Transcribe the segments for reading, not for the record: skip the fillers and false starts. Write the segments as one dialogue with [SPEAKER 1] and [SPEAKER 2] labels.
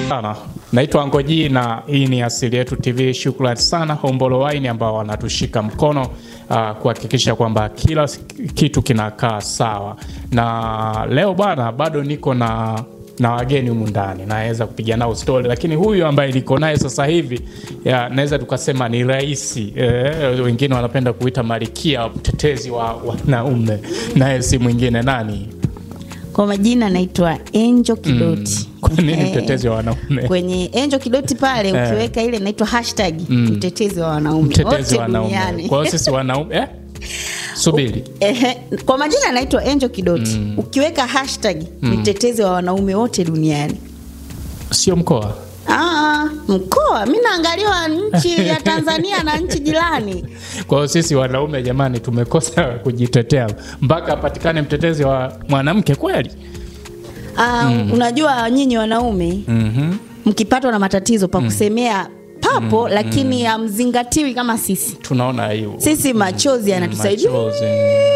[SPEAKER 1] Sana. Naitwa Ngoji na hii ni Asili Yetu TV. Shukrani sana Hombolo Wine ambao wanatushika mkono kuhakikisha kwamba kila kitu kinakaa sawa. Na leo bwana bado niko na wageni humu ndani. Naweza kupiga nao story, lakini huyu ambaye niko naye sasa hivi naweza tukasema ni raisi. Wengine wanapenda kuita Malkia, mtetezi wa wanaume. Naye si mwingine nani?
[SPEAKER 2] Kwa majina naitwa Angel Kidoti.
[SPEAKER 1] Kwa nini mtetezi wa wanaume?
[SPEAKER 2] Kwenye Angel Kidoti pale ukiweka ile inaitwa hashtag mtetezi wa wanaume.
[SPEAKER 1] Mtetezi wa wanaume. Kwa hiyo sisi wanaume subiri.
[SPEAKER 2] Kwa majina naitwa Angel Kidoti. Ukiweka hashtag mtetezi wa wanaume wote duniani.
[SPEAKER 1] Sio mkoa.
[SPEAKER 2] Mkoa. Mimi naangalia nchi ya Tanzania na nchi jirani.
[SPEAKER 1] Kwa hiyo sisi wanaume jamani tumekosa kujitetea mpaka apatikane mtetezi wa mwanamke kweli?
[SPEAKER 2] Unajua nyinyi wanaume mkipatwa na matatizo pa kusemea papo lakini hamzingatiwi kama sisi.
[SPEAKER 1] Tunaona hiyo.
[SPEAKER 2] Sisi machozi yanatusaidia.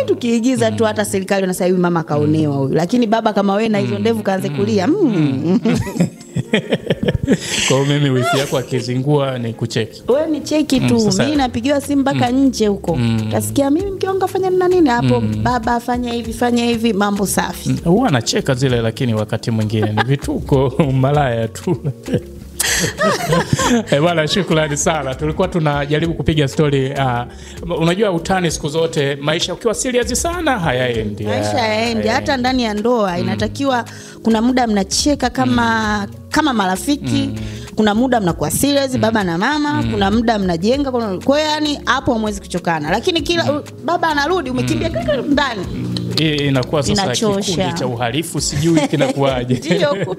[SPEAKER 2] Tukiigiza tu hata serikali wanasema hivi mama kaonewa huyu. Lakini baba kama wewe na hizo ndevu kaanze kulia.
[SPEAKER 1] Kwa hiyo mimi wifi yako akizingua ni kucheki.
[SPEAKER 2] Wewe ni cheki tu. Mimi napigiwa simu mpaka nje huko. Utasikia mimi mke wangu afanya nini hapo? Baba afanya hivi, mambo safi.
[SPEAKER 1] Huwa anacheka zile, lakini wakati mwingine ni vituko malaya tu. Bwana shukrani sana. Tulikuwa tunajaribu kupiga story. Unajua utani siku zote maisha ukiwa serious sana hayaendi.
[SPEAKER 2] Maisha hayaendi. Hata ndani ya ndoa inatakiwa kuna muda mnacheka kama marafiki. Kuna muda mnakuwa serious baba na mama, kuna muda mnajenga. Kwa hiyo yani hapo hamwezi kuchokana. Lakini kila baba anarudi umekimbia ndani.
[SPEAKER 1] Inakuwa sasa kikundi cha uhalifu sijui kinakuaje.
[SPEAKER 2] Ndio.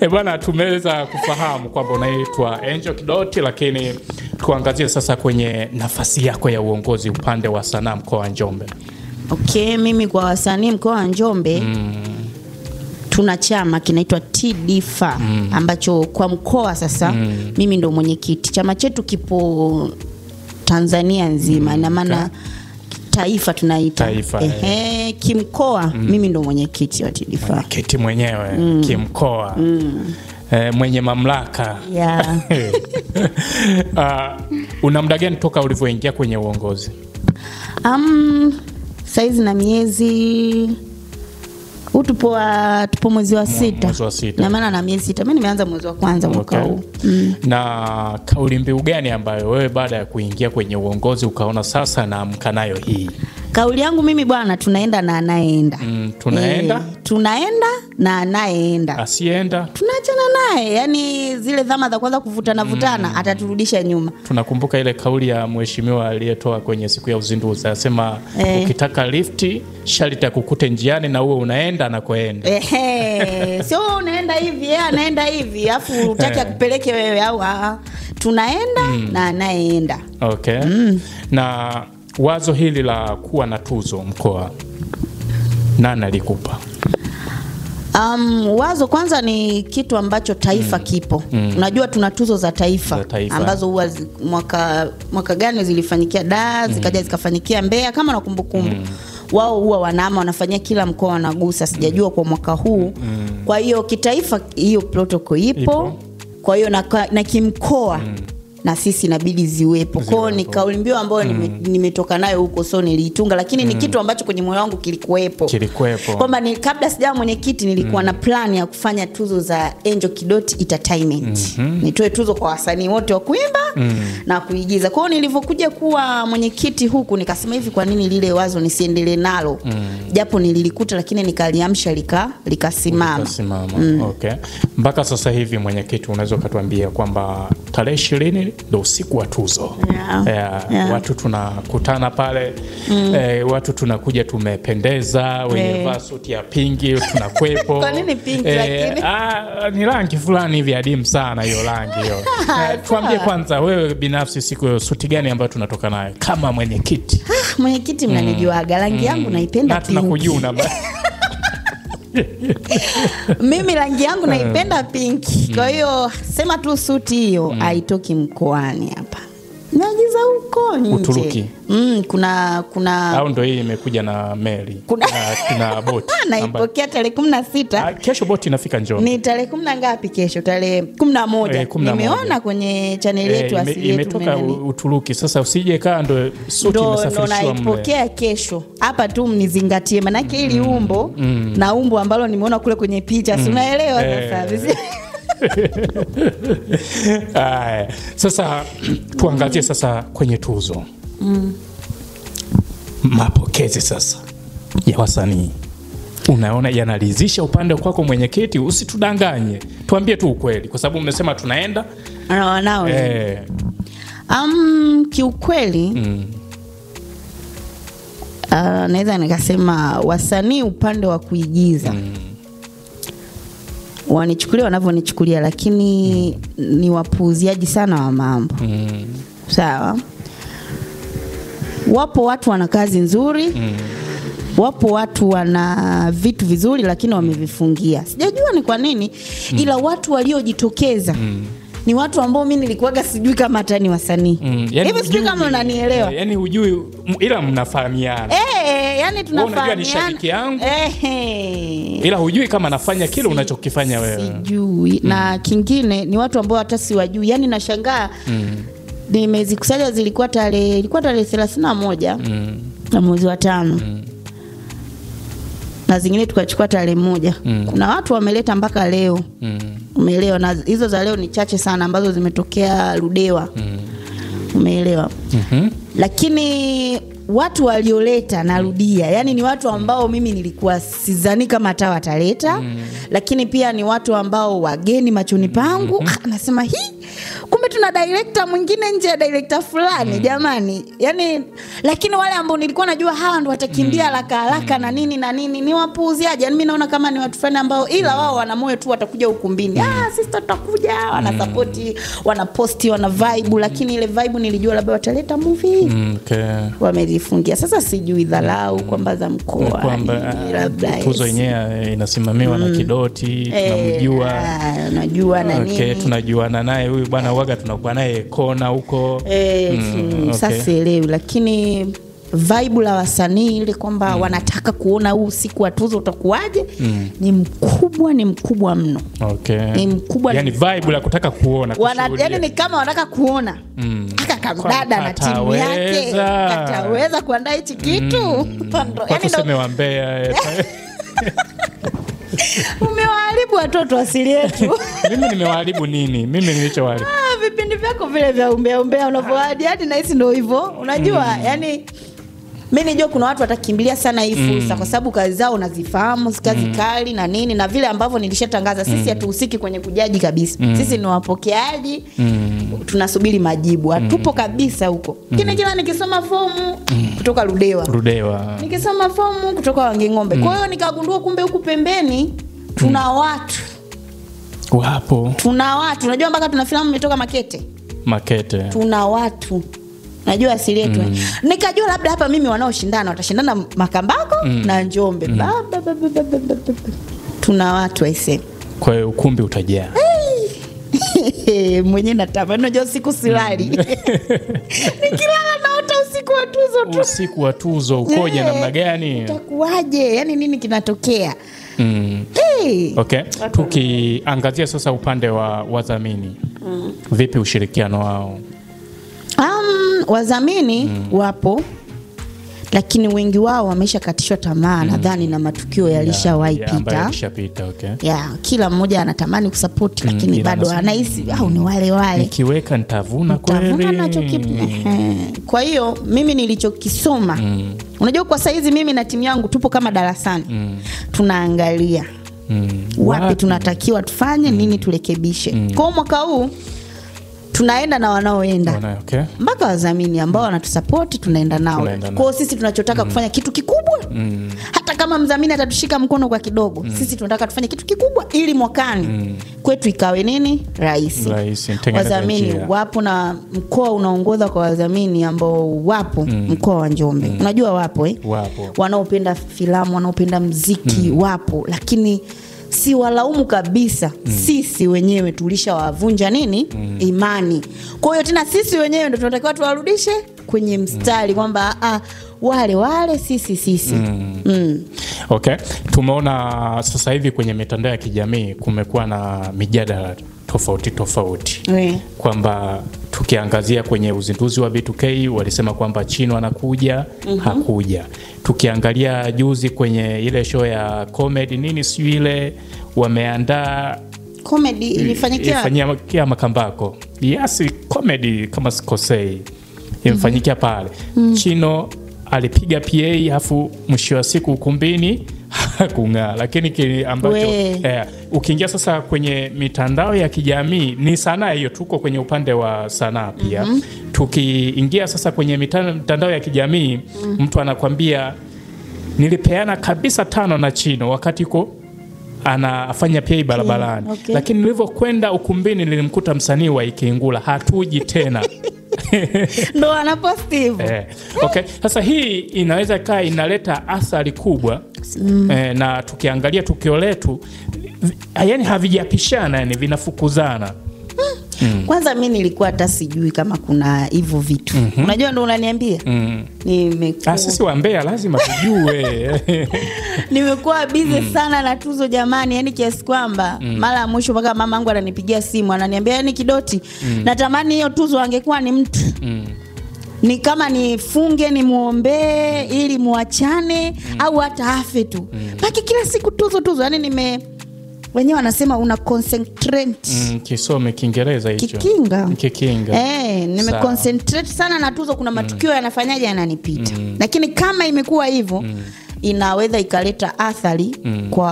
[SPEAKER 1] Bwana tumeweza kufahamu kwamba unaitwa Angel Kidoti, lakini tuangazie sasa kwenye nafasi yako ya uongozi upande wa sanaa mkoa wa Njombe.
[SPEAKER 2] Okay, mimi kwa wasanii mkoa wa Njombe tuna chama kinaitwa TDFA ambacho kwa mkoa sasa mimi ndo mwenyekiti. Chama chetu kipo Tanzania nzima na maana taifa tunaita. Kimkoa mimi ndo mwenyekiti wa TDFA.
[SPEAKER 1] Mwenyekiti mwenyewe kimkoa. Mwenye mamlaka. Una muda gani toka ulivyoingia kwenye uongozi?
[SPEAKER 2] Saizi na miezi tupo mwezi wa 6. Na maana na miezi 6. Mimi nimeanza mwezi wa kwanza mwaka huu.
[SPEAKER 1] Na kauli mbiu gani ambayo wewe baada ya kuingia kwenye uongozi ukaona sasa naamka nayo hii?
[SPEAKER 2] Kauli yangu mimi bwana, tunaenda na anayeenda. Tunaenda na anayeenda.
[SPEAKER 1] Asienda
[SPEAKER 2] tunaachana naye. Yani zile dhama za kwanza kuvutana ataturudisha nyuma.
[SPEAKER 1] Tunakumbuka ile kauli ya mheshimiwa aliyetoa kwenye siku ya uzinduzi, anasema ukitaka lifti sharti akukute njiani na uwe unaenda na kuenda.
[SPEAKER 2] Sio unaenda hivi yeye anaenda hivi afu utaki akupeleke wewe au tunaenda na anayeenda.
[SPEAKER 1] Okay. Na wazo hili la kuwa na tuzo mkoa nani alikupa?
[SPEAKER 2] Wazo kwanza ni kitu ambacho taifa kipo. Unajua tuna tuzo za taifa ambazo huwa mwaka gani zilifanyikia Dar, zikaja zikafanyikia Mbeya kama na kumbukumbu. Wao huwa wanafanyia kila mkoa wanagusa, sijajua kwa mwaka huu. Kwa hiyo kitaifa hiyo protocol ipo. Kwa hiyo na kimkoa na sisi inabidi ziwepo. Kwa ni kauli mbiu ambayo nimetoka nayo huko, so niliitunga, lakini ni kitu ambacho kwenye moyo wangu kilikuwepo. Kwamba kabla sijawa mwenyekiti nilikuwa na plan ya kufanya tuzo za Angel Kidoti Entertainment. Nitoe tuzo kwa wasanii wote wa kuimba na kuigiza. Kwa hiyo nilivyokuja kuwa mwenyekiti huku nikasema hivi, kwa nini lile wazo nisiendelee nalo? Japo nililikuta lakini nikaliamsha likasimama.
[SPEAKER 1] Okay. Mpaka sasa hivi mwenyekiti unaweza kutuambia kwamba tarehe 20 ndio usiku wa tuzo. Watu tunakutana pale. Watu tunakuja tumependeza, wenye vaa suti ya pinki tunakwepo.
[SPEAKER 2] Kwa nini pinki lakini?
[SPEAKER 1] Ni rangi fulani hivi adimu sana hiyo rangi hiyo. Tuambie kwanza wewe binafsi siku hiyo suti gani ambayo tunatoka nayo kama mwenyekiti?
[SPEAKER 2] Mwenyekiti mnanijuaga rangi yangu naipenda pinki.
[SPEAKER 1] Na tunakujua
[SPEAKER 2] Mimi rangi yangu naipenda pinki. Kwa hiyo sema tu suti hiyo haitoki mkoani hapa. Naagiza huko huko nje.
[SPEAKER 1] Uturuki.
[SPEAKER 2] Kuna
[SPEAKER 1] au ndo hii imekuja na meli na boti.
[SPEAKER 2] Naipokea tarehe 16.
[SPEAKER 1] Kesho boti inafika Njombe.
[SPEAKER 2] Ni tarehe 10 ngapi kesho? Tarehe 11. Nimeona kwenye channel yetu asili yetu
[SPEAKER 1] imetoka Uturuki. Sasa usije kaa ndo suti imesafirishwa mle.
[SPEAKER 2] Naipokea kesho. Hapa tu mnizingatie maana yake ili umbo na umbo ambalo nimeona kule kwenye picha. Si unaelewa sasa?
[SPEAKER 1] Sasa tuangazie sasa kwenye tuzo. Mapokezi sasa ya wasanii unaona yanaridhisha upande kwako mwenyekiti? Usitudanganye, tuambie tu ukweli kwa sababu mmesema tunaenda
[SPEAKER 2] nao. Kiukweli naweza nikasema wasanii upande wa kuigiza wanichukulia wanavyonichukulia, lakini ni wapuuziaji sana wa mambo. Sawa, wapo watu wana kazi nzuri, wapo watu wana vitu vizuri lakini wamevifungia. Sijajua ni kwa nini, ila watu waliojitokeza ni watu ambao mimi nilikuwaga sijui kama hata ni wasanii. Hivi sijui kama unanielewa.
[SPEAKER 1] Yani hujui ila mnafahamiana.
[SPEAKER 2] Yani tunafahamiana.
[SPEAKER 1] Unajua ni shabiki yangu. Ila hujui kama nafanya kile unachokifanya wewe.
[SPEAKER 2] Sijui. Na kingine ni watu ambao hata siwajui. Yani nashangaa. Nimezikusanya ilikuwa tarehe 31 na mwezi wa 5. Na zingine tukachukua tarehe 1. Kuna watu wameleta mpaka leo. Umeelewa? Na hizo za leo ni chache sana ambazo zimetokea Ludewa. Umeelewa? Lakini watu walioleta narudia, yani ni watu ambao mimi nilikuwa sidhani kama hata wataleta. Lakini pia ni watu ambao wageni machoni pangu. Nasema kumbe tuna director mwingine nje ya director fulani jamani. Yani lakini wale ambao nilikuwa najua hawa ndo watakimbia haraka na nini ni wapuuziaje. Yani mimi naona kama ni watu fulani ambao ila wao wana moyo tu watakuja ukumbini. Sisi tutakuja, wana support, wana post, wana vibe, lakini ile vibe nilijua labda wataleta movie. Wamejifungia. Sasa sijui dharau kwamba za mkoa. Labda
[SPEAKER 1] tuzo yenyewe inasimamiwa na Kidoti, tunamjua.
[SPEAKER 2] Unajua na nini.
[SPEAKER 1] Tunajuana naye huyu bwana waga tunakuwa naye kona huko.
[SPEAKER 2] Sasa sielewi, lakini vibe la wasanii ile kwamba wanataka kuona huu siku wa tuzo utakuwaje ni mkubwa mno. Ni mkubwa.
[SPEAKER 1] Yani vibe la kutaka kuona.
[SPEAKER 2] Yani ni kama wanataka kuona. Dada na timu yake kataweza kuandaa hichi kitu.
[SPEAKER 1] Yani tumewambea.
[SPEAKER 2] Umewaharibu watoto asili yetu.
[SPEAKER 1] Mimi nimewaharibu nini? Mimi nilichowaharibu
[SPEAKER 2] vipindi vyako vile vya umbea unavyoadi hadi na hisi ndio hivyo. Unajua yani mimi najua kuna watu watakimbilia sana hii fursa kwa sababu kazi zao unazifahamu, kazi kali na nini, na vile ambavyo nilishatangaza sisi hatuhusiki kwenye kujaji kabisa. Sisi ni wapokeaji. Tunasubiri majibu. Hatupo kabisa huko. Kila nikisoma fomu kutoka Ludewa. Nikisoma fomu kutoka Wanging'ombe. Kwa hiyo nikagundua kumbe huku pembeni tuna watu.
[SPEAKER 1] Wapo.
[SPEAKER 2] Tuna watu. Unajua mpaka tuna filamu imetoka Makete. Tuna watu. Najua asili yetu. Nikajua labda hapa mimi wanaoshindana watashindana Makambako na Njombe. Tuna watu aise.
[SPEAKER 1] Kwa hiyo ukumbi utajaa.
[SPEAKER 2] Mwenye natamani unajua siku silali. Nikilala naota usiku wa tuzo ukoje namna gani? Utakuaje? Yani nini kinatokea?
[SPEAKER 1] Okay. Tukiangazia sasa upande wa wadhamini. Vipi ushirikiano wao?
[SPEAKER 2] Wadhamini wapo, lakini wengi wao wameshakatishwa tamaa nadhani na matukio yalishawahi pita. Kila mmoja anatamani kusupport lakini bado anahisi au ni wale
[SPEAKER 1] nikiweka nitavuna kweli.
[SPEAKER 2] Kwa hiyo mimi nilichokisoma unajua kwa saizi mimi na timu yangu tupo kama darasani. Tunaangalia wapi tunatakiwa tufanye nini turekebishe. Kwa mwaka huu tunaenda na wanaoenda. Mpaka wadhamini ambao wanatusupport tunaenda nao. Kwa hiyo sisi tunachotaka kufanya kitu kikubwa. Hata kama mdhamini atatushika mkono kwa kidogo, sisi tunataka tufanye kitu kikubwa ili mwakani kwetu ikawe nini? Rahisi. Wadhamini wapo na mkoa unaongoza kwa wadhamini ambao wapo mkoa wa Njombe. Unajua wapo wanaopenda filamu, wanaopenda muziki wapo, lakini si walaumu kabisa. Sisi wenyewe tulishawavunja nini? Imani. Kwa hiyo tena sisi wenyewe ndio tunatakiwa tuwarudishe kwenye mstari kwamba wale sisi.
[SPEAKER 1] Okay. Tumeona sasa hivi kwenye mitandao ya kijamii kumekuwa na mijadala tofauti. Kwamba tukiangazia kwenye uzinduzi wa B2K walisema kwamba Chino anakuja, hakuja. Tukiangalia juzi kwenye ile show ya comedy nini sio ile wameandaa
[SPEAKER 2] comedy
[SPEAKER 1] ilifanyikia Makambako. Yes, comedy kama sikosei. Imfanyikia pale. Chino alipiga PA afu mwisho wa siku ukumbini hakung'aa. Lakini ambacho ukiingia sasa kwenye mitandao ya kijamii ni sanaa hiyo, tuko kwenye upande wa sanaa pia. Tukiingia sasa kwenye mitandao ya kijamii mtu anakwambia nilipeana kabisa 5 na Chino wakati anafanya PA barabarani. Lakini nilivyokwenda ukumbini nilimkuta msanii wa Ikingula hatuji tena.
[SPEAKER 2] Ndo anapositive.
[SPEAKER 1] Okay. Sasa hii inaweza kaa inaleta athari kubwa. Na tukiangalia tukio letu yani havijapishana, yani vinafukuzana.
[SPEAKER 2] Kwanza mimi nilikuwa hata sijui kama kuna hivyo vitu. Unajua ndo unaniambia?
[SPEAKER 1] Sisi wa Mbeya lazima tujue.
[SPEAKER 2] Nimekuwa busy sana na tuzo jamani, yani kiasi kwamba mara mwisho mpaka mamangu ananipigia simu ananiambia yani Kidoti, natamani hiyo tuzo angekuwa ni mtu. Ni kama nifunge nimuombe ili muachane au hata afe tu. Paki kila siku tuzo yani wenyewe wanasema una concentrate.
[SPEAKER 1] Kisome Kiingereza hicho. Kikinga.
[SPEAKER 2] Nime concentrate sana na tuzo, kuna matukio yanafanyaje yananipita. Lakini kama imekuwa hivyo inaweza ikaleta athari kwa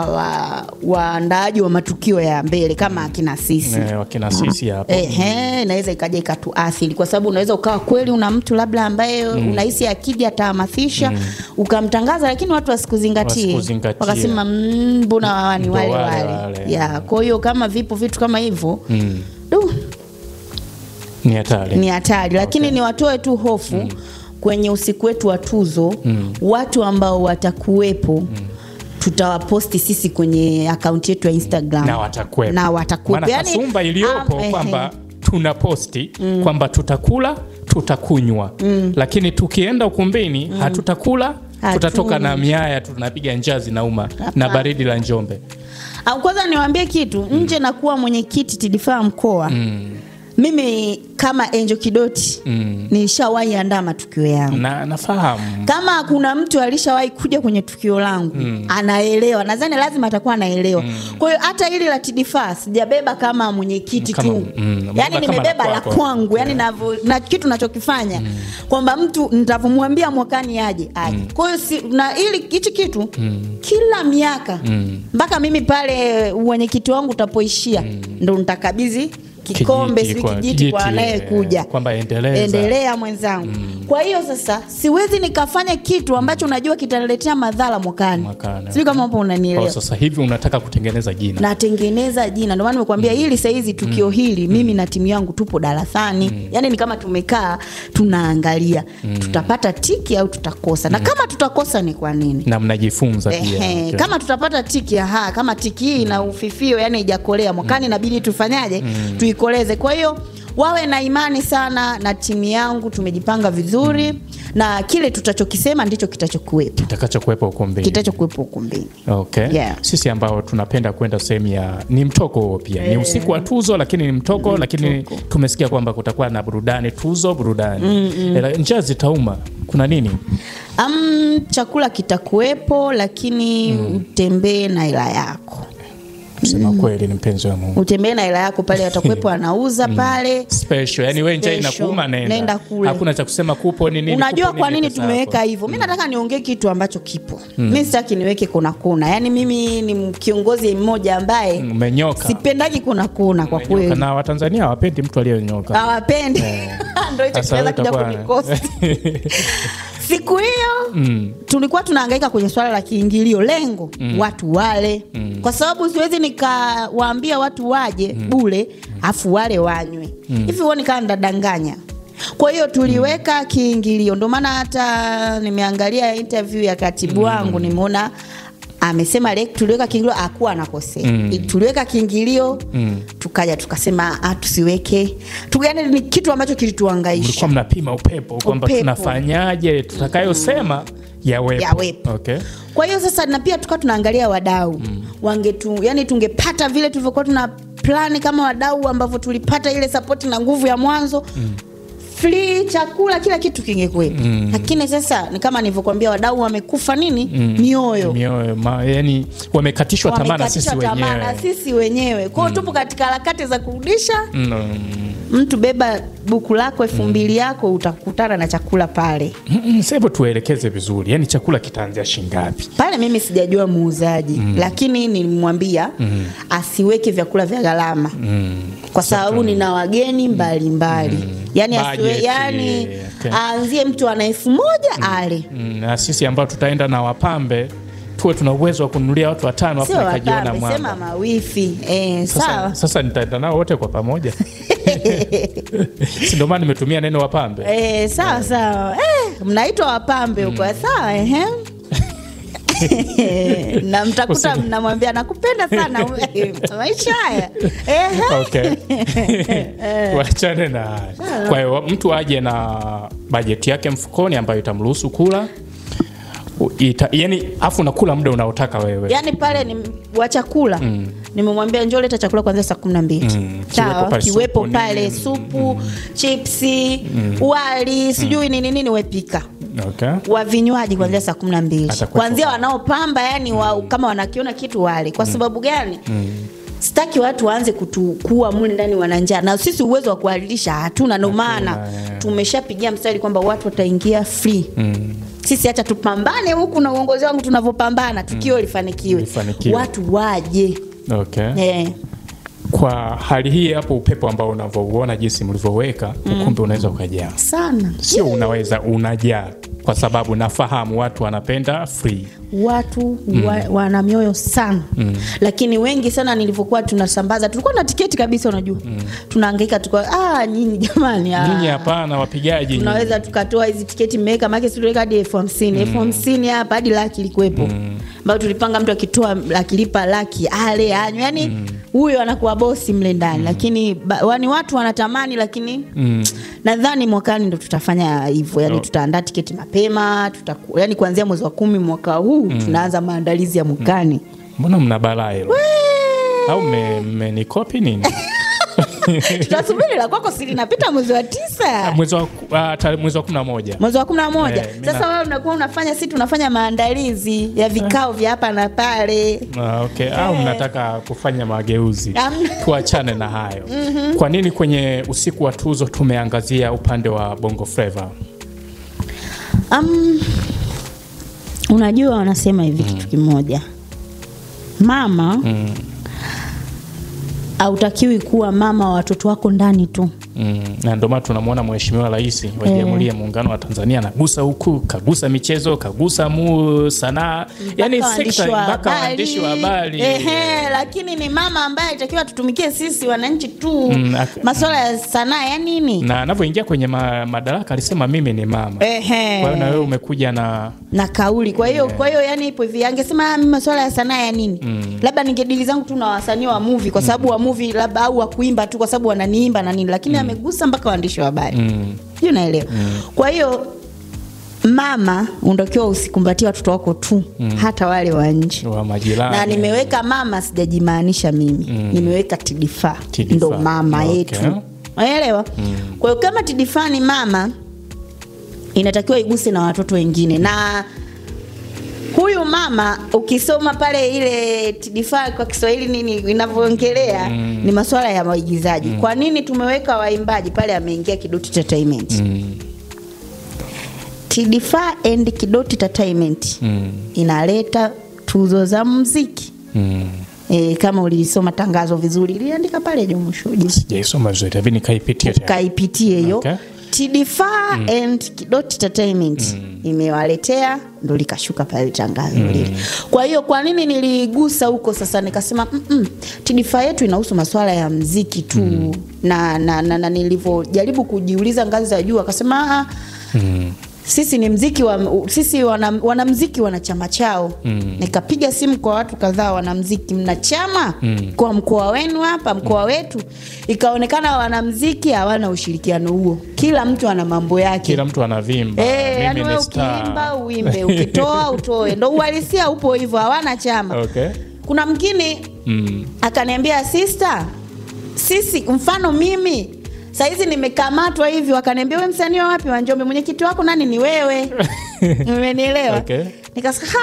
[SPEAKER 2] waandaaji wa matukio ya mbele kama akina sisi.
[SPEAKER 1] Wakina sisi hapo.
[SPEAKER 2] Inaweza ikaja ikatuathiri kwa sababu unaweza ukawa kweli una mtu labda ambaye unahisi akija atahamasisha ukamtangaza, lakini watu wasikuzingatie. Wakasema mbona wani wale. Kwa hiyo kama vipo vitu kama hivyo ni hatari. Lakini ni watoe tu hofu kwenye usiku wetu wa tuzo. Watu ambao watakuwepo tutawaposti sisi kwenye akaunti yetu ya Instagram
[SPEAKER 1] na watakuwepo. Maana kasumba iliyopo kwamba tunaposti kwamba tutakula tutakunywa, lakini tukienda ukumbini hatutakula, tutatoka na miaya, tunapiga njaa zinauma na baridi la Njombe.
[SPEAKER 2] Kwanza niwaambie kitu, nje na kuwa mwenyekiti TDFA mkoa, mimi kama Angel Kidoti nilishawahi andaa matukio yangu.
[SPEAKER 1] Nafahamu.
[SPEAKER 2] Kama kuna mtu alishawahi kuja kwenye tukio langu, anaelewa. Nadhani lazima atakuwa anaelewa. Kwa hiyo hata hili la TDFA sijabeba kama mwenyekiti tu. Yani nimebeba la kwangu. Yani na kitu ninachokifanya kwamba mtu nitavomwambia mwakani aje. Kwa hiyo na hichi kitu kila miaka mpaka mimi pale mwenyekiti wangu utapoishia ndo nitakabidhi kikombe kijiti kwa anayekuja
[SPEAKER 1] kwamba
[SPEAKER 2] endelea mwenzangu. Kwa hiyo sasa siwezi nikafanya kitu ambacho najua kitaniletea madhara mwakani. Sio kama hapo unanielewa.
[SPEAKER 1] Sasa hivi unataka kutengeneza jina.
[SPEAKER 2] Natengeneza jina. Ndio maana nimekuambia hili sasa hizi tukio hili mimi na timu yangu tupo darasani. Yani ni kama tumekaa tunaangalia tutapata tiki au tutakosa. Na kama tutakosa ni kwa nini?
[SPEAKER 1] Na mnajifunza pia.
[SPEAKER 2] Kama tutapata tiki kama tiki hii na ufifio yani haijakolea mwakani inabidi tufanyaje? Tuikoleze. Kwa hiyo wawe na imani sana na timu yangu, tumejipanga vizuri na kile tutachokisema ndicho kitachokuwepo. Kitachokuwepo ukumbini.
[SPEAKER 1] Okay. Sisi ambao tunapenda kwenda sehemu ya ni mtoko pia. Ni usiku wa tuzo lakini ni mtoko, lakini tumesikia kwamba kutakuwa na burudani, tuzo burudani. Njaa zitauma. Kuna nini?
[SPEAKER 2] Chakula kitakuwepo lakini utembee na hela yako.
[SPEAKER 1] Sema kweli ni mpenzi wa Mungu.
[SPEAKER 2] Utembee na hela yako pale, watakuwepo anauza pale
[SPEAKER 1] special. Yani wewe njaa inakuuma nenda. Hakuna cha kusema kupo ni nini.
[SPEAKER 2] Unajua kwa nini tumeweka hivyo? Mimi nataka niongee kitu ambacho kipo. Mimi sitaki niweke kuna. Yani mimi ni kiongozi mmoja ambaye sipendaji kuna kwa kweli.
[SPEAKER 1] Na Watanzania hawapendi mtu aliyonyoka.
[SPEAKER 2] Hawapendi. Ndio hicho kinaweza kuja kunikosa. Siku hiyo tulikuwa tunahangaika kwenye swala la kiingilio, lengo watu wale. Kwa sababu siwezi nikawaambia watu waje bure afu wale wanywe. Hivi huoni kama ndadanganya? Kwa hiyo tuliweka kiingilio. Ndio maana hata nimeangalia interview ya katibu wangu nimeona amesema tuliweka kiingilio, akuwa anakosea. Tuliweka kiingilio, tukaja tukasema tusiweke. Tukani ni kitu ambacho kilituhangaisha.
[SPEAKER 1] Mlikuwa mnapima upepo kwamba tunafanyaje tutakayosema yawepo. Okay.
[SPEAKER 2] Kwa hiyo sasa na pia tukawa tunaangalia wadau. Yani tungepata vile tulivyokuwa tuna plan kama wadau ambavyo tulipata ile support na nguvu ya mwanzo. Free chakula kila kitu kingekuwepo. Lakini sasa ni kama nilivyokuambia wadau wamekufa nini? Mioyo.
[SPEAKER 1] Yani wamekatishwa tamaa na
[SPEAKER 2] sisi wenyewe. Kwa hiyo tupo katika harakati za kurudisha. Mtu beba buku lako 2000 yako utakutana na chakula pale.
[SPEAKER 1] Sasa tuelekeze vizuri. Yani chakula kitaanzia shingapi?
[SPEAKER 2] Pale mimi sijajua muuzaji, lakini nilimwambia asiweke vyakula vya gharama. Kwa sababu nina wageni mbalimbali. Yani aanzie mtu ana 1000 ale.
[SPEAKER 1] Na sisi ambao tutaenda na wapambe tuwe tuna uwezo wa kununulia watu 5 afu nikajiona mwamba.
[SPEAKER 2] Sema mawifi. Sawa.
[SPEAKER 1] Sasa nitaenda nao wote kwa pamoja. Si ndio maana nimetumia neno wapambe.
[SPEAKER 2] Sawa. Mnaitwa wapambe huko. Sawa, na mtakuta mnamwambia nakupenda sana maisha haya.
[SPEAKER 1] Okay. Waachane na. Kwa hiyo mtu aje na bajeti yake mfukoni ambayo itamruhusu kula. Yani afu unakula muda unaotaka wewe.
[SPEAKER 2] Yani pale ni wa chakula. Nimemwambia njoo leta chakula kuanzia saa 12. Kiwepo pale supu, chipsi, wali, sijui nini wepika.
[SPEAKER 1] Okay.
[SPEAKER 2] Wa vinywaji kuanzia saa 12. Kuanzia wanaopamba yani kama wanakiona kitu wale. Kwa sababu gani? Sitaki watu waanze kutukua mule ndani wana njaa. Na sisi uwezo wa kualilisha hatuna, ndio maana tumeshapigia mstari kwamba watu wataingia free. Sisi acha tupambane huku na uongozi wangu tunavyopambana, tukio lifanikiwe. Watu waje.
[SPEAKER 1] Okay. Kwa hali hii hapo upepo ambao unavyoona jinsi mlivyoweka, ukumbi unaweza ukajaa.
[SPEAKER 2] Sana.
[SPEAKER 1] Sio unaweza unajaa kwa sababu nafahamu watu wanapenda free.
[SPEAKER 2] Watu wana mioyo sana. Lakini wengi sana nilivyokuwa tunasambaza tulikuwa na tiketi kabisa unajua. Tunahangaika nyinyi jamani.
[SPEAKER 1] Nyinyi hapana wapigaji.
[SPEAKER 2] Tunaweza tukatoa hizi tiketi mmeweka maana tuliweka hadi 50,000 hapa hadi laki ilikuwepo. Ambao tulipanga mtu akitoa akilipa laki ale yani huyo anakuwa bosi mle ndani. Lakini watu wanatamani lakini nadhani mwakani ndo tutafanya hivyo. Yani tutaandaa tiketi mapema, yani kuanzia mwezi wa 10 mwaka huu tunaanza maandalizi ya mwakani.
[SPEAKER 1] Mbona mna balaa hilo? Au mmenikopi nini?
[SPEAKER 2] Tutasubiri la kwako si linapita mwezi wa 9.
[SPEAKER 1] Mwezi wa 11.
[SPEAKER 2] Mwezi wa 11. Sasa wewe unakuwa unafanya sisi tunafanya maandalizi ya vikao vya hapa na pale.
[SPEAKER 1] Okay. Au mnataka kufanya mageuzi. Tuachane na hayo. Kwa nini kwenye usiku wa tuzo tumeangazia upande wa Bongo Flava?
[SPEAKER 2] Unajua wanasema hivi kitu kimoja. Mama hautakiwi kuwa mama wa watoto wako ndani tu.
[SPEAKER 1] Na ndio maana tunamwona Mheshimiwa Rais wa Jamhuri ya Muungano wa Tanzania anagusa huku, kagusa michezo, kagusa sanaa, yani sekta mpaka waandishi wa habari.
[SPEAKER 2] Lakini ni mama ambaye anatakiwa tutumikie sisi wananchi tu. Masuala ya sanaa ya nini? Na
[SPEAKER 1] anapoingia kwenye madaraka alisema mimi ni mama. Kwa hiyo na wewe umekuja
[SPEAKER 2] na kauli. Kwa hiyo yani ipo hivi angesema mimi masuala ya sanaa ya nini? Labda ningedili zangu tu na wasanii wa movie kwa sababu wa movie labda au wa kuimba tu kwa sababu wananiimba na nini, lakini amegusa mpaka waandishi wa habari. Hiyo naelewa. Kwa hiyo mama unatakiwa usikumbatie watoto wako tu, hata wale wa nje
[SPEAKER 1] wa majirani.
[SPEAKER 2] Na nimeweka mama sijajimaanisha mimi. Nimeweka TDFA ndo mama yetu. Unaelewa? Kwa hiyo kama TDFA ni mama inatakiwa iguse na watoto wengine. Na huyu mama ukisoma pale ile TDFA kwa Kiswahili nini inavyoongelea ni masuala ya waigizaji. Kwa nini tumeweka waimbaji pale? Ameingia Kidoti Entertainment. TDFA and Kidoti Entertainment inaleta tuzo za muziki. Kama ulisoma tangazo vizuri iliandika pale Jomushuji.
[SPEAKER 1] Sijaisoma vizuri, hivi nikaipitie tena.
[SPEAKER 2] Kaipitie hiyo. Okay. TDFA and Kidoti Entertainment imewaletea ndo likashuka pale tangazo lile. Kwa hiyo kwa nini niligusa huko sasa nikasema TDFA yetu inahusu masuala ya muziki tu. Na nilivyojaribu kujiuliza ngazi za juu akasema sisi ni mziki sisi wanamziki wana chama chao. Nikapiga simu kwa watu kadhaa wanamziki, mna chama kwa mkoa wenu hapa, mkoa wetu. Ikaonekana wanamziki hawana ushirikiano huo. Kila mtu ana mambo yake.
[SPEAKER 1] Kila mtu anavimba.
[SPEAKER 2] Mimi ni star. Ukiimba uimbe, ukitoa utoe. Ndio uhalisia upo hivyo, hawana chama.
[SPEAKER 1] Okay.
[SPEAKER 2] Kuna mwingine akaniambia, sister, sisi mfano mimi saizi nimekamatwa hivi, wakaniambia wewe msanii wapi wa Njombe, mwenyekiti wako nani? Ni wewe. Umenielewa? Okay. Nikasema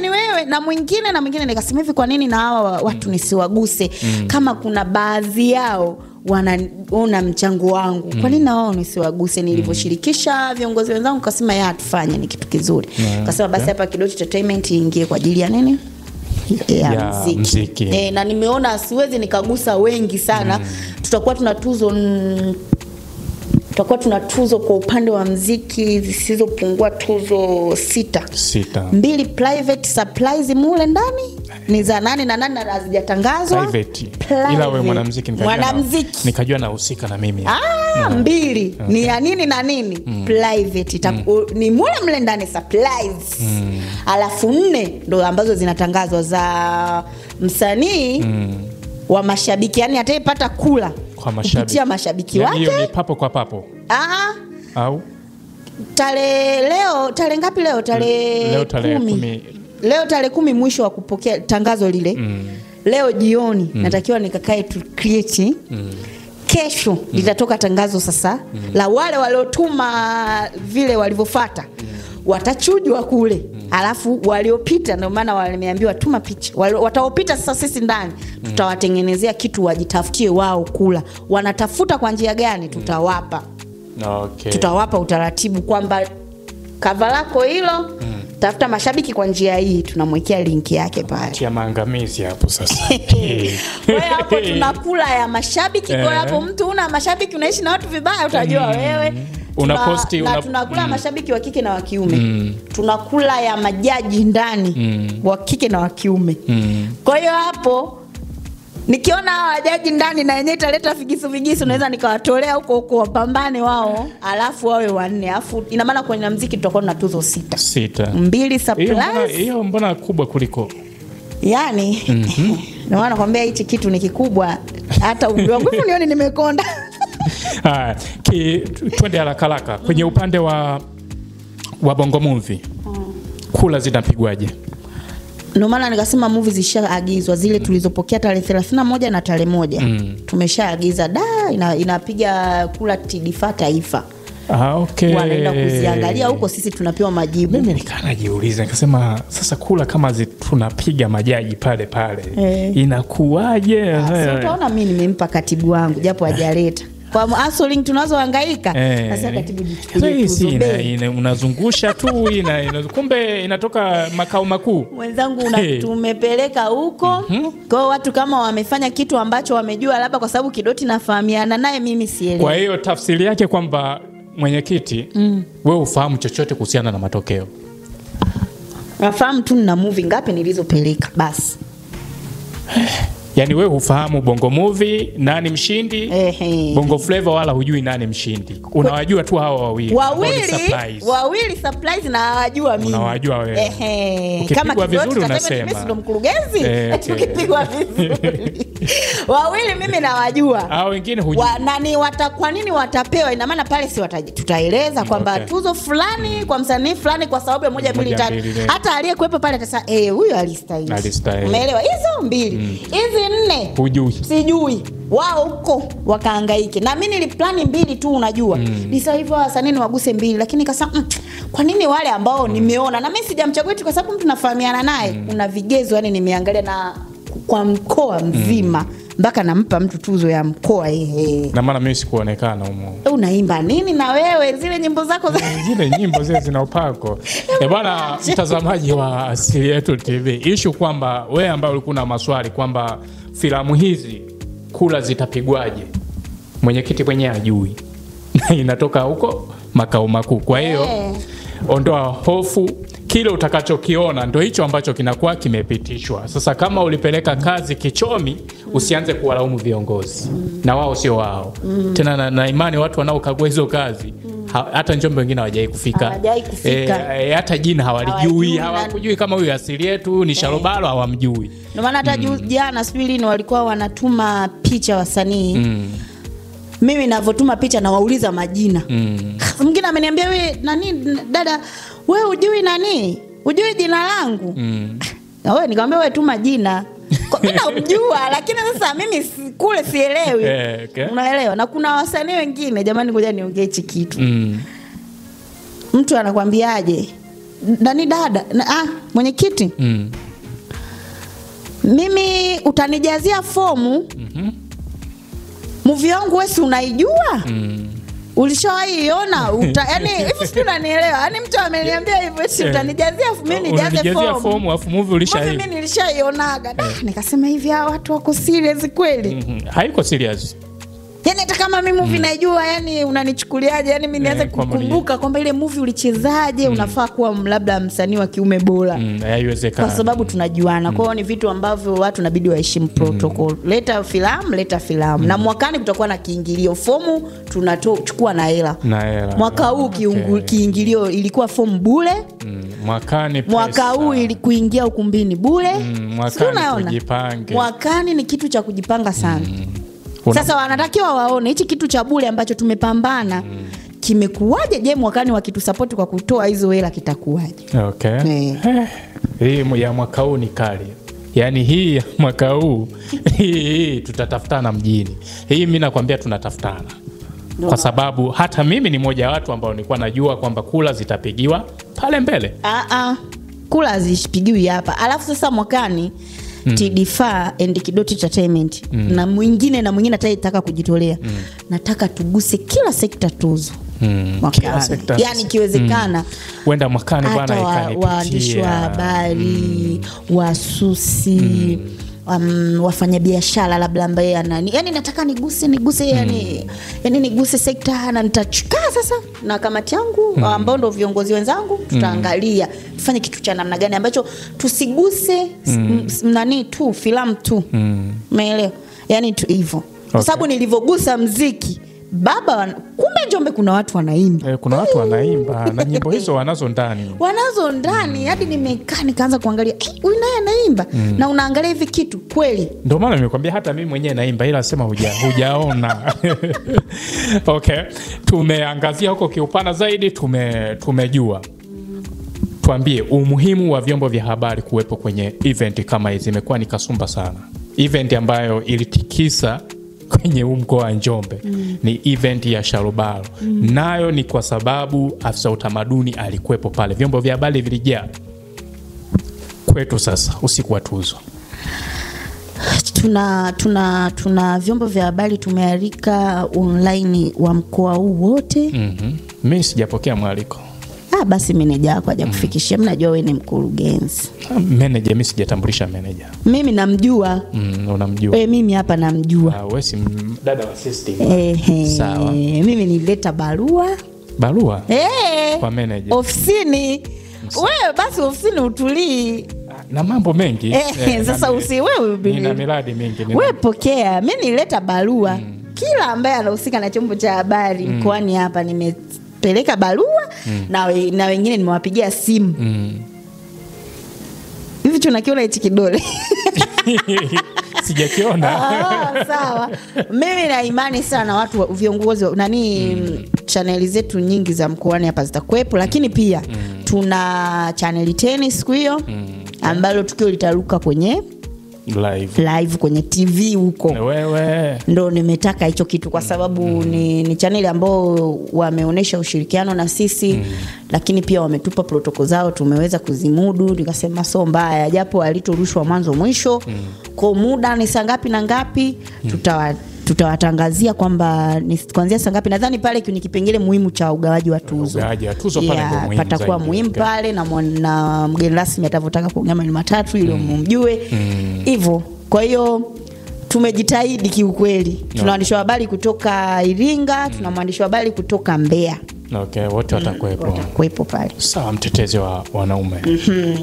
[SPEAKER 2] ni wewe. Na mwingine nikasema hivi, kwa nini na hawa watu nisiwaguse? Kama kuna baadhi yao wanaona mchango wangu, kwa nini na wao nisiwaguse? Nilivyoshirikisha viongozi wenzangu kasema ya tufanye ni kitu kizuri. Kasema basi hapa Kidoti Entertainment iingie kwa ajili ya nini? Ya mziki. Na nimeona siwezi nikagusa wengi sana. Tutakuwa tuna tuzo kwa upande wa mziki zisizopungua tuzo 6. 2 private surprise mule ndani ni za nani na nani hazijatangazwa.
[SPEAKER 1] Private. Ila wewe mwanamuziki nikajua nahusika na mimi.
[SPEAKER 2] 2 ni ya nini na nini? Private. Ni mule ndani surprise. Alafu 4 ndo ambazo zinatangazwa za msanii wa mashabiki, yani atayepata kula
[SPEAKER 1] kwa mashabiki.
[SPEAKER 2] Kupitia mashabiki wake.
[SPEAKER 1] Hiyo ni papo kwa papo. Au
[SPEAKER 2] tarehe ngapi leo? Tarehe 10. Leo tarehe 10 mwisho wa kupokea tangazo lile. Leo jioni natakiwa nikakae tu create. Kesho litatoka tangazo sasa la wale waliotuma vile walivyofuata. Watachujwa kule. Alafu waliopita, ndio maana walimeambiwa tuma picha. Wataopita sasa sisi ndani tutawatengenezea kitu wajitafutie wao kula. Wanatafuta kwa njia gani tutawapa.
[SPEAKER 1] Okay.
[SPEAKER 2] Tutawapa utaratibu kwamba cover lako hilo tafuta mashabiki kwa njia hii, tunamwekea link yake pale.
[SPEAKER 1] Tia maangamizi hapo sasa.
[SPEAKER 2] Kwa hapo tunakula ya mashabiki. Kwa hapo mtu una mashabiki unaishi na watu vibaya, utajua wewe. Tunakula mashabiki wa kike na wa kiume. Tunakula ya majaji ndani wa kike na wa kiume. Kwa hiyo hapo nikiona wajaji ndani na yenyewe italeta figisu naweza nikawatolea huko wapambane wao, alafu wawe 4. Alafu ina maana kwenye muziki tutakuwa na tuzo 6. 2 surprise.
[SPEAKER 1] Hiyo mbona kubwa kuliko?
[SPEAKER 2] Yani na maana nakwambia hichi kitu ni kikubwa hata umri wangu nione nimekonda.
[SPEAKER 1] Twende haraka kwenye upande wa Bongo Movie. Kula zinapigwaje?
[SPEAKER 2] Ndio maana nikasema movie zishaagizwa zile tulizopokea tarehe 31 na tarehe 1. Tumeshaagiza inapiga kula TDF taifa.
[SPEAKER 1] Okay.
[SPEAKER 2] Wanaenda kuziangalia huko, sisi tunapewa majibu.
[SPEAKER 1] Mimi nikanajiuliza nikasema sasa kula kama tunapiga majaji pale inakuwaje?
[SPEAKER 2] Utaona mimi nimempa katibu wangu japo hajaleta. Kwa hustling tunazohangaika sasa katibu jichukulie
[SPEAKER 1] unazungusha tu kumbe inatoka makao makuu.
[SPEAKER 2] Mwenzangu tumepeleka huko. Kwa watu kama wamefanya kitu ambacho wamejua labda kwa sababu Kidoti nafahamiana naye mimi sielewi.
[SPEAKER 1] Kwa hiyo tafsiri yake kwamba mwenyekiti wewe ufahamu chochote kuhusiana na matokeo?
[SPEAKER 2] Nafahamu tu na movie ngapi nilizopeleka basi.
[SPEAKER 1] Yani wewe ufahamu Bongo Movie nani mshindi? Bongo Flavor wala hujui nani mshindi. Unawajua tu hawa wawili.
[SPEAKER 2] Wawili surprise na hawajua mimi.
[SPEAKER 1] Unawajua wewe. Kama vizuri unasema.
[SPEAKER 2] Mimi ndo mkurugenzi. Tukipigwa vizuri. Wawili mimi nawajua.
[SPEAKER 1] Hao wengine hujui.
[SPEAKER 2] Kwa nini watapewa? Ina maana pale si tutaeleza kwamba tuzo fulani kwa msanii fulani kwa sababu ya 1 2 3. Hata aliyekuepo pale atasema huyu alistahili. Umeelewa? Hizo 2. Hizi 4
[SPEAKER 1] hujui.
[SPEAKER 2] Sijui. Wao huko wakahangaike. Na mimi niliplani 2 tu unajua. Nisa hivyo wasanii waguse 2 lakini nikasema kwa nini wale ambao nimeona na mimi sijamchagua tu kwa sababu mtu nafahamiana naye. Una vigezo yani nimeangalia na kwa mkoa mzima mpaka nampa mtu tuzo ya mkoa
[SPEAKER 1] Na maana mimi sikuonekana huko.
[SPEAKER 2] Unaimba nini na wewe zile nyimbo zako
[SPEAKER 1] zile nyimbo zile zina upako. Bwana mtazamaji wa Asili Yetu TV, issue kwamba wewe ambaye ulikuwa na maswali kwamba filamu hizi kula zitapigwaje, mwenyekiti mwenyewe hajui. Inatoka huko makao makuu. Kwa hiyo ondoa hofu, kile utakachokiona ndio hicho ambacho kinakuwa kimepitishwa. Sasa kama ulipeleka kazi kichomi, usianze kuwalaumu viongozi. Na wao sio wao. Tena na imani watu wanaokagua hizo kazi hata Njombe wengine hawajai kufika. Hata jina hawalijui, hawakujui kama huyu asili yetu ni Sharobalo, hawamjui.
[SPEAKER 2] Ndio maana hata jana Spilini walikuwa wanatuma picha wasanii. Mimi ninavotuma picha na wauliza majina. Mwingine ameniambia wewe nani dada, wewe hujui nani? Hujui jina langu? Na wewe nikamwambia wewe tuma jina. Mimi namjua lakini sasa mimi kule sielewi.
[SPEAKER 1] Okay.
[SPEAKER 2] Unaelewa? Na kuna wasanii wengine, jamani ngoja niongee hichi kitu. Mtu anakuambiaje? Nani dada? Mwenyekiti. Mimi utanijazia fomu. Movie yangu wewe si unaijua? Ulishawahi iona? Yaani hivi sio unanielewa. Yaani mtu ameniambia hivyo si utanijazia mimi nijaze
[SPEAKER 1] fomu afu movie ulishaiona.
[SPEAKER 2] Mimi nilishaionaga. Nikasema hivi hao watu wako serious kweli?
[SPEAKER 1] Haiko serious.
[SPEAKER 2] Yaani hata kama mimi movie naijua, yani unanichukuliaje? Yani mimi nianze kukumbuka kwamba ile movie ulichezaje, unafaa kuwa labda msanii wa kiume bora.
[SPEAKER 1] Haiwezekani.
[SPEAKER 2] Kwa sababu tunajuana. Kwa hiyo ni vitu ambavyo watu inabidi waheshimu protocol. Leta filamu. Na mwakani kutakuwa na kiingilio. Fomu tunachukua na hela. Mwaka huu kiingilio ilikuwa fomu bure.
[SPEAKER 1] Mwakani pesa.
[SPEAKER 2] Mwaka huu ilikuingia ukumbini bure.
[SPEAKER 1] Mwakani kujipange.
[SPEAKER 2] Mwakani ni kitu cha kujipanga sana. Sasa wanatakiwa waone hichi kitu cha bure ambacho tumepambana kimekuaje. Je, mwakani wakitusupport kwa kutoa hizo hela kitakuaje?
[SPEAKER 1] Okay. Hii ya mwaka huu ni kali. Yaani hii ya mwaka huu hii tutatafutana mjini. Hii mimi nakwambia tunatafutana. Kwa sababu hata mimi ni mmoja wa watu ambao nilikuwa najua kwamba kula zitapigiwa pale mbele.
[SPEAKER 2] Kula zishipigiwi hapa. Alafu sasa mwakani TD4 and Kidoti Entertainment na mwingine atataka kujitolea. Nataka tuguse kila sekta tuzo.
[SPEAKER 1] Kila sekta.
[SPEAKER 2] Yaani kiwezekana
[SPEAKER 1] wenda mwakani bwana ikanipitia.
[SPEAKER 2] Waandishi wa habari, wasusi, wafanyabiashara labda ambaye yani nataka niguse yani niguse sekta na nitachukaa sasa na kamati yangu ambao ndio viongozi wenzangu tutaangalia tufanye kitu cha namna gani ambacho tusiguse tu filamu tu. Umeelewa? Yani tu hivyo. Kwa sababu nilivogusa muziki baba kumbe Njombe kuna watu wanaimba.
[SPEAKER 1] Kuna watu wanaimba na nyimbo hizo wanazo ndani. Hadi nimekaa nikaanza kuangalia huyu naye anaimba na unaangalia hivi kitu kweli. Ndio maana nimekwambia hata mimi mwenyewe naimba ila sema hujaona. Okay. Tumeangazia huko kiupana zaidi, tumejua. Tuambie umuhimu wa vyombo vya habari kuwepo kwenye event kama hizi. Imekuwa ni kasumba sana. Event ambayo ilitikisa kwenye mkoa wa Njombe ni event ya Sharobalo. Nayo ni kwa sababu afisa utamaduni alikuwepo pale. Vyombo vya habari vilijaa. Kwetu sasa usiku wa tuzo.
[SPEAKER 2] Tuna vyombo vya habari tumealika online wa mkoa huu wote.
[SPEAKER 1] Mimi sijapokea mwaliko.
[SPEAKER 2] Basi meneja wako aje kufikishia. Mnajua wewe ni mkurugenzi.
[SPEAKER 1] Meneja mimi sijatambulisha meneja.
[SPEAKER 2] Mimi namjua.
[SPEAKER 1] Unamjua?
[SPEAKER 2] Mimi hapa namjua.
[SPEAKER 1] Wewe si dada wa system. Sawa.
[SPEAKER 2] Mimi nilileta barua.
[SPEAKER 1] Kwa meneja.
[SPEAKER 2] Ofisini. Wewe basi ofisini utulii.
[SPEAKER 1] Na mambo mengi.
[SPEAKER 2] Sasa wewe
[SPEAKER 1] nina miradi mingi.
[SPEAKER 2] Wewe pokea. Mimi nilileta barua. Kila ambaye anahusika na chombo cha habari mkoani hapa peleka barua na wengine nimewapigia simu. Hivi tunakiona hichi kidole.
[SPEAKER 1] Sijakiona.
[SPEAKER 2] Sawa. Mimi na imani sana watu viongozi channel zetu nyingi za mkoani hapa zitakuwepo, lakini pia tuna channel 10 siku hiyo ambalo tukio litaruka kwenye live kwenye TV huko.
[SPEAKER 1] Wewe
[SPEAKER 2] ndo nimetaka hicho kitu kwa sababu ni channel ambao wameonesha ushirikiano na sisi lakini pia wametupa protokoli zao tumeweza kuzimudu. Nikasema so mbaya japo alitorushwa mwanzo mwisho kwa muda ni saa ngapi na ngapi tutawatangazia kwamba ni kuanzia saa ngapi. Nadhani pale kwenye kipengele muhimu cha ugawaji wa tuzo.
[SPEAKER 1] Ugawaji wa tuzo pale ndio muhimu.
[SPEAKER 2] Patakuwa muhimu pale na mgeni rasmi atavotaka kuongea maneno matatu ili mumjue. Hivyo. Kwa hiyo tumejitahidi kiukweli. Tuna waandishi wa habari kutoka Iringa, tuna mwandishi wa habari kutoka Mbeya.
[SPEAKER 1] Okay, wote
[SPEAKER 2] watakuwepo pale.
[SPEAKER 1] Sawa, mtetezi wa wanaume.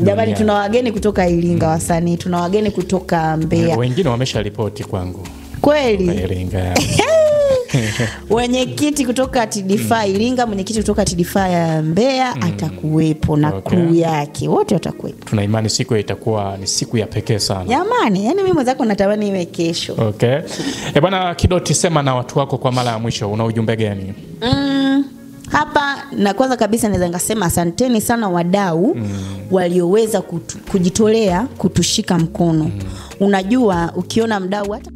[SPEAKER 2] Jamani tuna wageni kutoka Iringa wasanii, tuna wageni kutoka Mbeya.
[SPEAKER 1] Wengine wamesha ripoti kwangu.
[SPEAKER 2] Kweli?
[SPEAKER 1] Iringa.
[SPEAKER 2] Mwenyekiti kutoka TDFA Iringa, mwenyekiti kutoka TDFA ya Mbeya atakuwepo na crew yake. Wote watakuwepo.
[SPEAKER 1] Tuna imani siku itakuwa ni siku ya pekee sana.
[SPEAKER 2] Jamani, yani mimi mwenzako natamani iwe kesho.
[SPEAKER 1] Okay. Bwana Kidoti, sema na watu wako kwa mara ya mwisho, una ujumbe gani?
[SPEAKER 2] Hapa na kwanza kabisa naweza ngasema asanteni sana wadau walioweza kujitolea kutushika mkono. Unajua ukiona mdau hata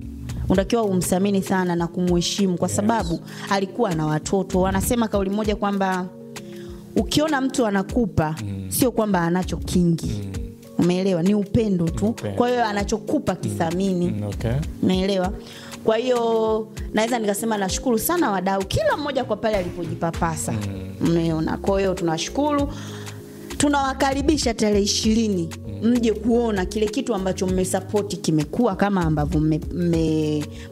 [SPEAKER 2] unatakiwa umsamini sana na kumheshimu kwa sababu alikuwa na watoto. Wanasema kauli moja kwamba ukiona mtu anakupa sio kwamba anacho kingi. Umeelewa? Ni upendo tu. Kwa hiyo anachokupa kithamini. Umeelewa? Kwa hiyo naweza nikasema nashukuru sana wadau kila mmoja kwa pale alipojipapasa. Umeona? Kwa hiyo tunashukuru. Tunawakaribisha tarehe 20 mje kuona kile kitu ambacho mmesupport kimekuwa kama ambavyo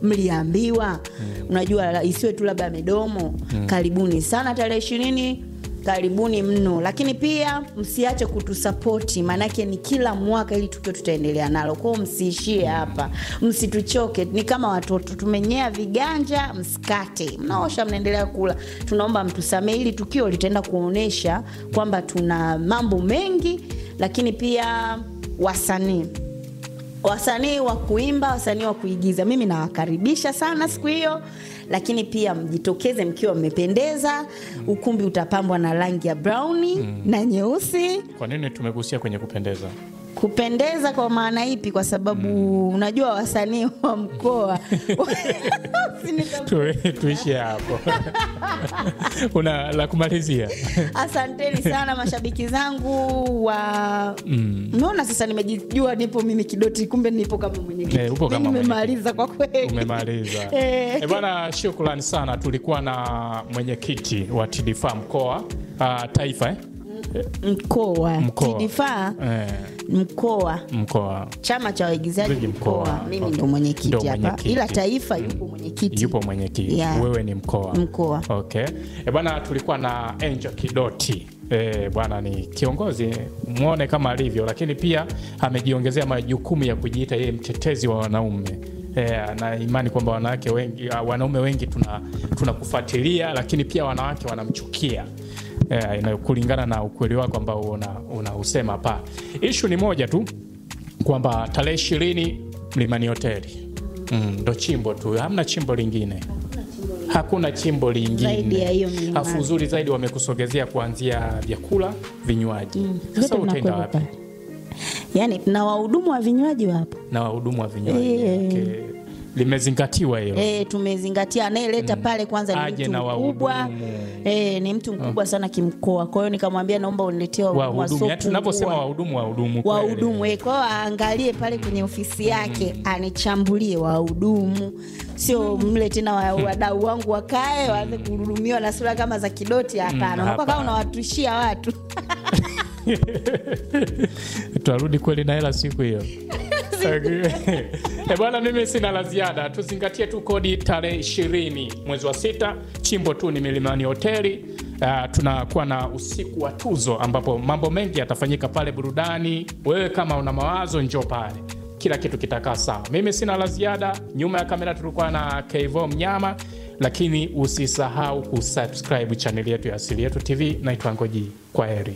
[SPEAKER 2] mliambiwa. Unajua isiwe tu labda midomo. Karibuni sana tarehe 20. Karibuni mno, lakini pia msiache kutusupport, maana yake ni kila mwaka ili tukio tutaendelea nalo. Kwa hiyo msiishie hapa, msituchoke, ni kama watoto tumenyea viganja, msikate, mnaosha mnaendelea kula. Tunaomba mtusamee, ili tukio litaenda kuonesha kwamba tuna mambo mengi, lakini pia wasanii wa kuimba, wasanii wa kuigiza, mimi nawakaribisha sana siku hiyo. Lakini pia mjitokeze mkiwa mmependeza. Ukumbi utapambwa na rangi ya brown na nyeusi.
[SPEAKER 1] Kwa nini tumegusia kwenye kupendeza?
[SPEAKER 2] Kupendeza kwa maana ipi? Kwa sababu unajua wasanii wa mkoa
[SPEAKER 1] tuishi hapo. Una la kumalizia?
[SPEAKER 2] Asanteni sana mashabiki zangu wa umeona sasa nimejijua nipo mimi Kidoti, kumbe nipo kama mwenyekiti. Nimemaliza kwa kweli.
[SPEAKER 1] Umemaliza. Bwana shukrani sana. Tulikuwa na mwenyekiti wa TDFA mkoa, taifa
[SPEAKER 2] mkoa. TDFA mkoa. Chama cha waigizaji mkoa. Mimi ndo mwenyekiti hapa. Ila taifa yupo mwenyekiti.
[SPEAKER 1] Wewe ni mkoa. Okay. Bwana tulikuwa na Angel Kidoti. Bwana ni kiongozi, muone kama alivyo, lakini pia amejiongezea majukumu ya kujiita yeye mtetezi wa wanaume. Na imani kwamba wanaume wengi tunakufuatilia, lakini pia wanawake wanamchukia. Kulingana na ukweli wako ambao unausema hapa. Issue ni moja tu kwamba tarehe 20 Mlimani Hoteli. Ndo chimbo tu, hamna chimbo lingine. Hakuna chimbo lingine. Afu uzuri zaidi wamekusogezea kuanzia vyakula, vinywaji. Sasa utaenda wapi?
[SPEAKER 2] Yaani na wahudumu wa vinywaji wapo.
[SPEAKER 1] Na wahudumu wa vinywaji. Okay. Limezingatiwa hilo.
[SPEAKER 2] Tumezingatia. Anayeleta pale kwanza ni mtu mkubwa. Ni mtu mkubwa sana kimkoa. Kwa hiyo nikamwambia naomba uniletee wahudumu.
[SPEAKER 1] Yaani tunaposema wahudumu.
[SPEAKER 2] Kwa hiyo aangalie pale kwenye ofisi yake, anichambulie wahudumu. Sio mle tena wadau wangu wakae waanze kuhudumiwa na sura kama za Kidoti. Hapana. Unakuwa kama unawatushia watu.
[SPEAKER 1] Tuarudi kweli na hela siku hiyo. Bwana mimi sina la ziada. Tuzingatie tu kodi tarehe 20 mwezi wa 6. Chimbo tu ni Mlimani Hoteli. Tunakuwa na usiku wa tuzo ambapo mambo mengi yatafanyika pale, burudani. Wewe kama una mawazo njoo pale. Kila kitu kitakaa sawa. Mimi sina la ziada. Nyuma ya kamera tulikuwa na Kevo Mnyama, lakini usisahau kusubscribe channel yetu ya Asili Yetu TV. Naitwa Ngoji. Kwaheri.